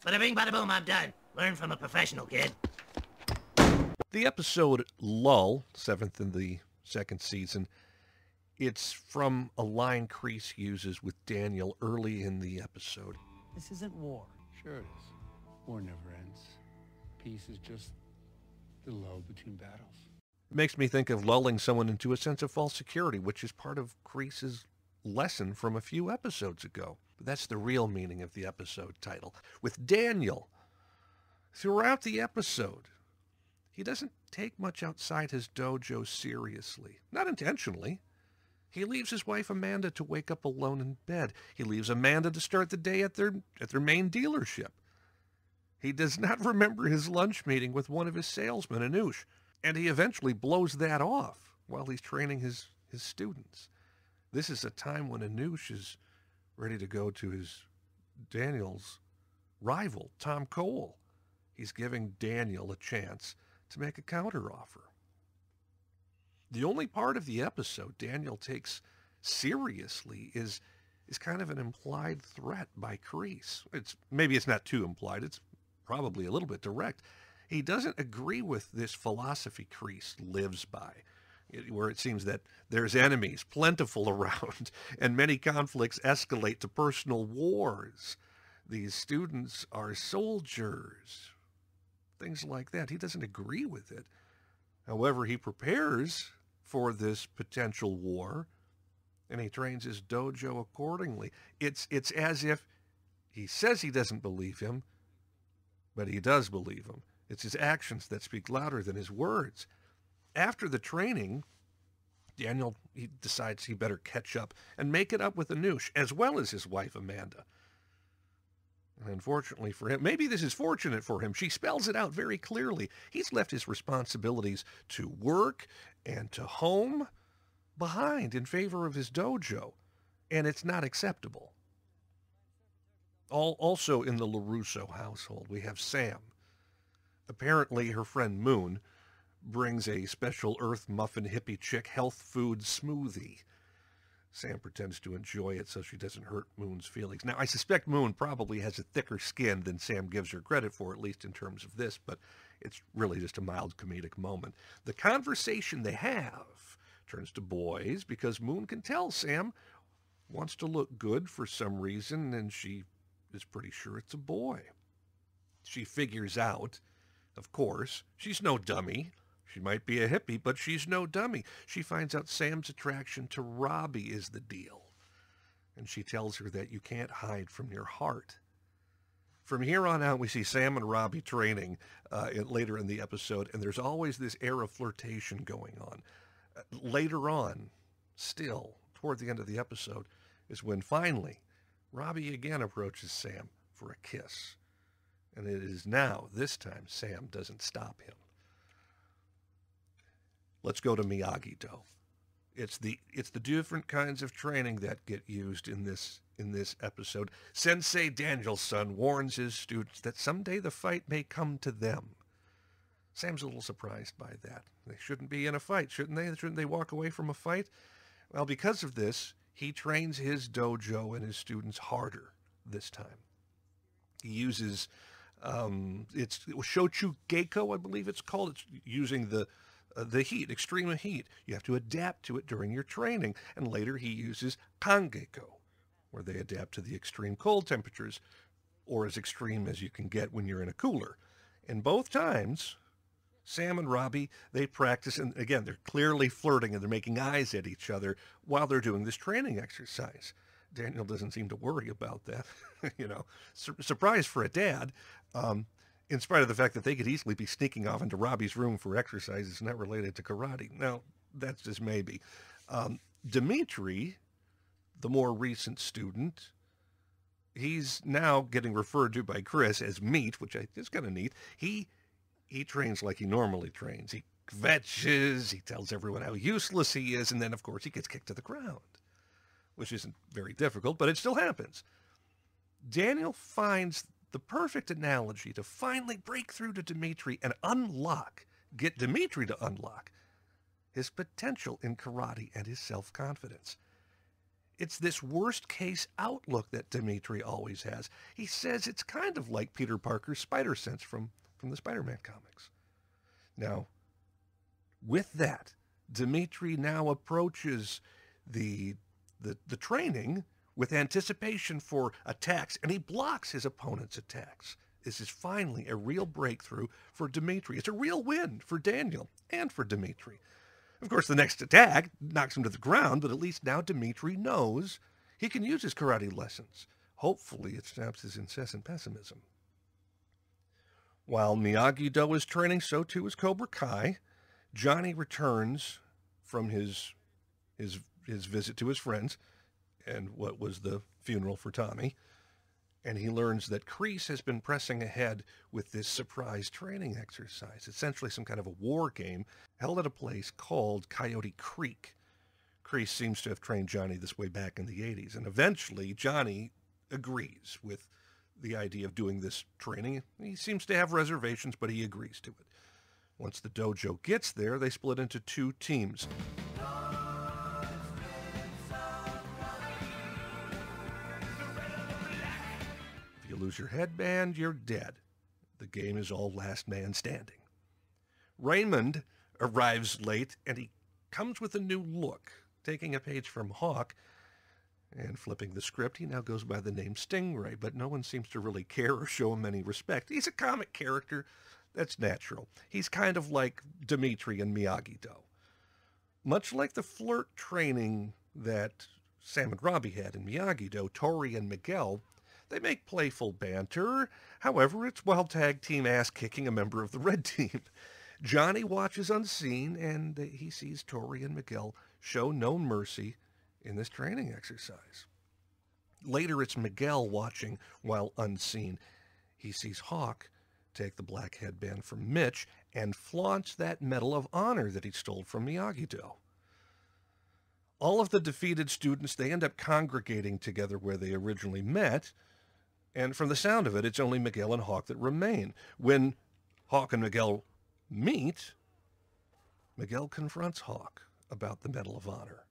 Bada bing, bada boom, I'm done. Learn from a professional, kid. The episode Lull, 7th in the 2nd season, it's from a line Kreese uses with Daniel early in the episode. This isn't war. Sure it is. War never ends. Peace is just the lull between battles. It makes me think of lulling someone into a sense of false security, which is part of Kreese's lesson from a few episodes ago. But that's the real meaning of the episode title. With Daniel, throughout the episode, he doesn't take much outside his dojo seriously. Not intentionally. He leaves his wife Amanda to wake up alone in bed. He leaves Amanda to start the day at their main dealership. He does not remember his lunch meeting with one of his salesmen, Anush, and he eventually blows that off while he's training his students. This is a time when Anush is ready to go to his Daniel's rival, Tom Cole. He's giving Daniel a chance to make a counteroffer. The only part of the episode Daniel takes seriously is kind of an implied threat by Kreese. Maybe it's not too implied. It's probably a little bit direct. He doesn't agree with this philosophy Kreese lives by, where it seems that there's enemies plentiful around and many conflicts escalate to personal wars. These students are soldiers, things like that. He doesn't agree with it. However, he prepares for this potential war, and he trains his dojo accordingly. It's as if he says he doesn't believe him, but he does believe him. It's his actions that speak louder than his words. After the training, Daniel, he decides he better catch up and make it up with Anush, as well as his wife Amanda. And unfortunately for him, maybe this is fortunate for him, she spells it out very clearly. He's left his responsibilities to work and to home behind in favor of his dojo, and it's not acceptable. Also in the LaRusso household, we have Sam. Apparently her friend Moon brings a special Earth Muffin hippie chick health food smoothie. Sam pretends to enjoy it so she doesn't hurt Moon's feelings. Now, I suspect Moon probably has a thicker skin than Sam gives her credit for, at least in terms of this, but it's really just a mild comedic moment. The conversation they have turns to boys because Moon can tell Sam wants to look good for some reason, and she is pretty sure it's a boy. She figures out, of course, she's no dummy. She might be a hippie, but she's no dummy. She finds out Sam's attraction to Robbie is the deal. And she tells her that you can't hide from your heart. From here on out, we see Sam and Robbie training later in the episode, and there's always this air of flirtation going on. Later on, still, toward the end of the episode, is when finally Robbie again approaches Sam for a kiss. And it is now, this time, Sam doesn't stop him. Let's go to Miyagi-Do. It's the different kinds of training that get used in this episode. Sensei Danielson warns his students that someday the fight may come to them. Sam's a little surprised by that. They shouldn't be in a fight, shouldn't they? Shouldn't they walk away from a fight? Well, because of this, he trains his dojo and his students harder this time. He uses, it's Shochu Geiko, I believe it's called. It's using the heat, extreme heat. You have to adapt to it during your training. And later he uses Kangeko, where they adapt to the extreme cold temperatures, or as extreme as you can get when you're in a cooler. And both times, Sam and Robbie, they practice, and again, they're clearly flirting and they're making eyes at each other while they're doing this training exercise. Daniel doesn't seem to worry about that. Surprise for a dad. In spite of the fact that they could easily be sneaking off into Robbie's room for exercises not related to karate. Now, that's just maybe. Dimitri, the more recent student, he's now getting referred to by Chris as Meat, which is kind of neat. He trains like he normally trains. He kvetches, he tells everyone how useless he is, and then, of course, he gets kicked to the ground, which isn't very difficult, but it still happens. Daniel finds the perfect analogy to finally break through to Dimitri and get Dimitri to unlock his potential in karate and his self-confidence. It's this worst-case outlook that Dimitri always has. He says it's kind of like Peter Parker's spider sense from the Spider-Man comics. Now, with that, Dimitri now approaches the training with anticipation for attacks, and he blocks his opponent's attacks. This is finally a real breakthrough for Dimitri. It's a real win for Daniel and for Dimitri. Of course, the next attack knocks him to the ground, but at least now Dimitri knows he can use his karate lessons. Hopefully, it stops his incessant pessimism. While Miyagi-Do is training, so too is Cobra Kai. Johnny returns from his visit to his friends and what was the funeral for Tommy, and he learns that Kreese has been pressing ahead with this surprise training exercise, essentially some kind of a war game held at a place called Coyote Creek. Kreese seems to have trained Johnny this way back in the 80s, and eventually Johnny agrees with the idea of doing this training. He seems to have reservations, but he agrees to it. Once the dojo gets there, they split into two teams. If you lose your headband, you're dead. The game is all last man standing. Raymond arrives late, and he comes with a new look. Taking a page from Hawk and flipping the script, he now goes by the name Stingray, but no one seems to really care or show him any respect. He's a comic character. That's natural. He's kind of like Dimitri and Miyagi-Do. Much like the flirt training that Sam and Robbie had in Miyagi-Do, Tori and Miguel, they make playful banter. However, it's while tag team ass-kicking a member of the red team. Johnny watches unseen, and he sees Tori and Miguel show no mercy in this training exercise. Later, it's Miguel watching while unseen. He sees Hawk take the black headband from Mitch and flaunts that Medal of Honor that he stole from Miyagi-Do. All of the defeated students, they end up congregating together where they originally met, and from the sound of it, it's only Miguel and Hawk that remain. When Hawk and Miguel meet, Miguel confronts Hawk about the Medal of Honor.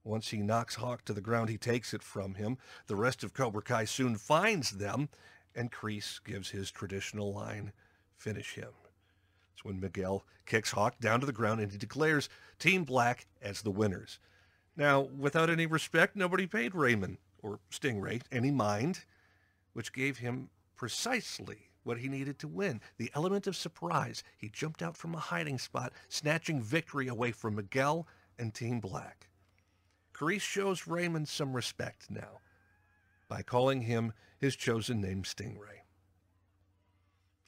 Once he knocks Hawk to the ground, he takes it from him. The rest of Cobra Kai soon finds them, and Kreese gives his traditional line, "Finish him." It's when Miguel kicks Hawk down to the ground, and he declares Team Black as the winners. Now, without any respect, nobody paid Raymond, or Stingray, any mind, which gave him precisely what he needed to win, the element of surprise. He jumped out from a hiding spot, snatching victory away from Miguel and Team Black. Kreese shows Raymond some respect now by calling him his chosen name, Stingray.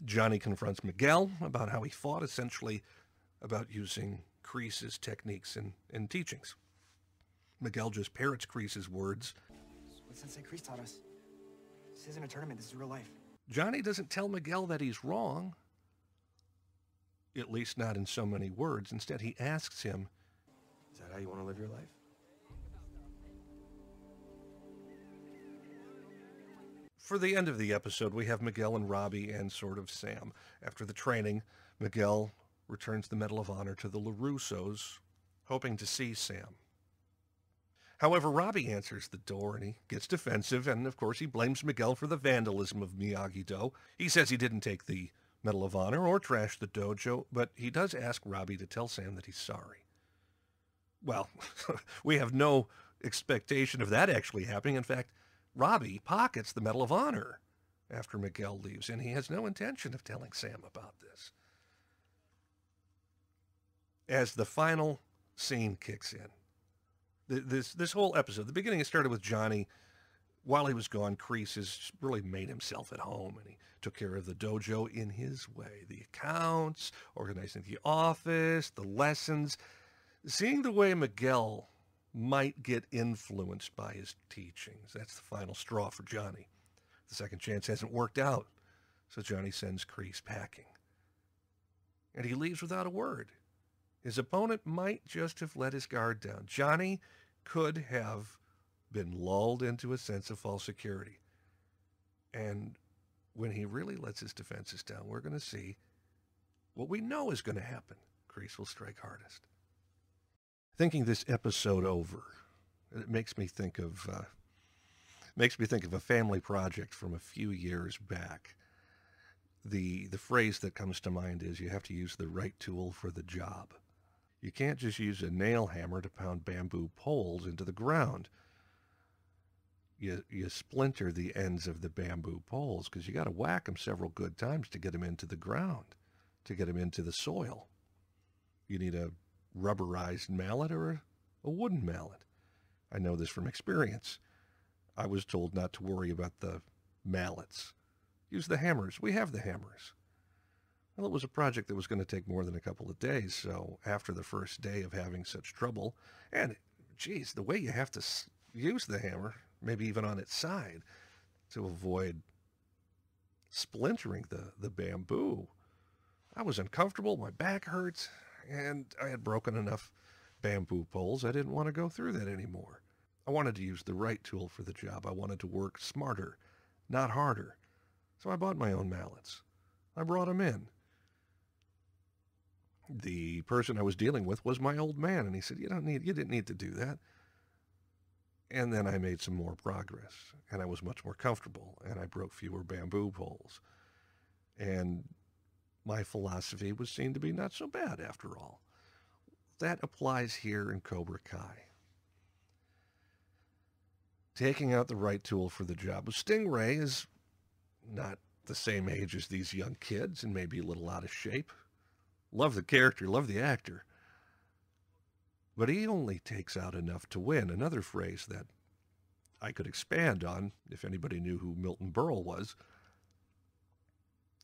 Johnny confronts Miguel about how he fought, essentially about using Kreese's techniques and teachings. Miguel just parrots Kreese's words. What Sensei Kreese taught us. This isn't a tournament, this is real life. Johnny doesn't tell Miguel that he's wrong, at least not in so many words. Instead, he asks him, "Is that how you want to live your life?" For the end of the episode, we have Miguel and Robbie and sort of Sam. After the training, Miguel returns the Medal of Honor to the LaRussos, hoping to see Sam. However, Robbie answers the door and he gets defensive, and of course he blames Miguel for the vandalism of Miyagi-Do. He says he didn't take the Medal of Honor or trash the dojo, but he does ask Robbie to tell Sam that he's sorry. Well, we have no expectation of that actually happening. In fact, Robbie pockets the Medal of Honor after Miguel leaves, and he has no intention of telling Sam about this. As the final scene kicks in, this whole episode, the beginning, it started with Johnny. While he was gone, Kreese has really made himself at home, and he took care of the dojo in his way. The accounts, organizing the office, the lessons. Seeing the way Miguel might get influenced by his teachings, that's the final straw for Johnny. The second chance hasn't worked out, so Johnny sends Kreese packing. And he leaves without a word. His opponent might just have let his guard down. Johnny could have been lulled into a sense of false security. And when he really lets his defenses down, we're going to see what we know is going to happen. Kreese will strike hardest. Thinking this episode over, It makes me think of a family project from a few years back. The phrase that comes to mind is you have to use the right tool for the job. You can't just use a nail hammer to pound bamboo poles into the ground. You splinter the ends of the bamboo poles because you got to whack them several good times to get them into the ground, to get them into the soil. You need a rubberized mallet or a wooden mallet. I know this from experience. I was told not to worry about the mallets. Use the hammers. We have the hammers. Well, it was a project that was going to take more than a couple of days, so after the first day of having such trouble, and, geez, the way you have to use the hammer, maybe even on its side, to avoid splintering the bamboo, I was uncomfortable, my back hurt, and I had broken enough bamboo poles. I didn't want to go through that anymore. I wanted to use the right tool for the job. I wanted to work smarter, not harder. So I bought my own mallets. I brought them in. The person I was dealing with was my old man, and he said, you didn't need to do that. And then I made some more progress, and I was much more comfortable, and I broke fewer bamboo poles. And my philosophy was seen to be not so bad after all. That applies here in Cobra Kai. Taking out the right tool for the job. Stingray is not the same age as these young kids and maybe a little out of shape. Love the character, love the actor. But he only takes out enough to win. Another phrase that I could expand on if anybody knew who Milton Berle was.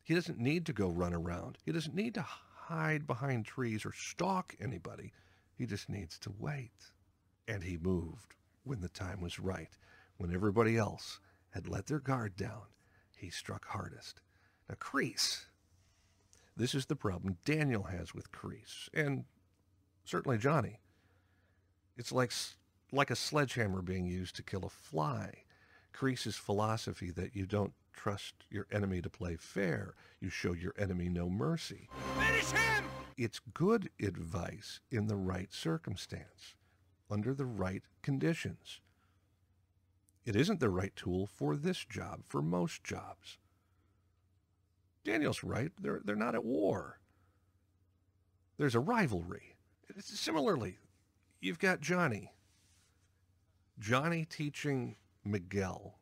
He doesn't need to go run around. He doesn't need to hide behind trees or stalk anybody. He just needs to wait. And he moved when the time was right. When everybody else had let their guard down, he struck hardest. Now, Kreese. This is the problem Daniel has with Kreese, and certainly Johnny. It's like a sledgehammer being used to kill a fly. Kreese's philosophy that you don't trust your enemy to play fair. You show your enemy no mercy. Finish him! It's good advice in the right circumstance, under the right conditions. It isn't the right tool for this job, for most jobs. Daniel's right. They're not at war. There's a rivalry. Similarly, you've got Johnny. Johnny teaching Miguel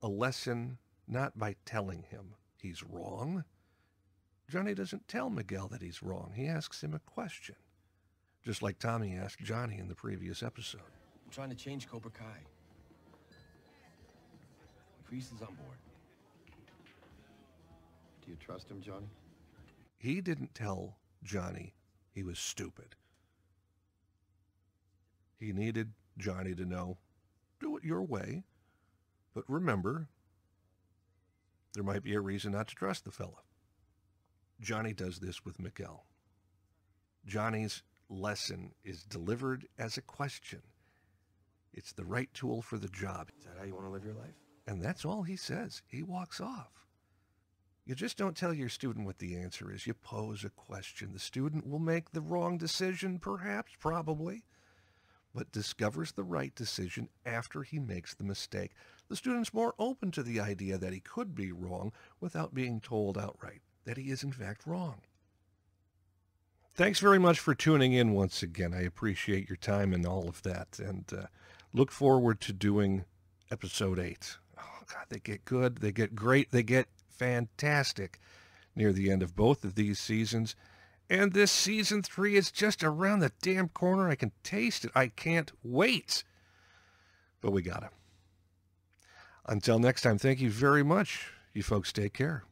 a lesson not by telling him he's wrong. Johnny doesn't tell Miguel that he's wrong. He asks him a question, just like Tommy asked Johnny in the previous episode. I'm trying to change Cobra Kai. Kreese is on board. Do you trust him, Johnny? He didn't tell Johnny he was stupid. He needed Johnny to know, do it your way, but remember, there might be a reason not to trust the fella. Johnny does this with Miguel. Johnny's lesson is delivered as a question. It's the right tool for the job. Is that how you want to live your life? And that's all he says. He walks off. You just don't tell your student what the answer is. You pose a question. The student will make the wrong decision, perhaps, probably, but discovers the right decision after he makes the mistake. The student's more open to the idea that he could be wrong without being told outright that he is in fact wrong. Thanks very much for tuning in once again. I appreciate your time and all of that, and look forward to doing episode 8. Oh, God, they get good, they get great, they get fantastic near the end of both of these seasons. And this season 3 is just around the damn corner. I can taste it. I can't wait. But we gotta. Until next time, thank you very much. You folks take care.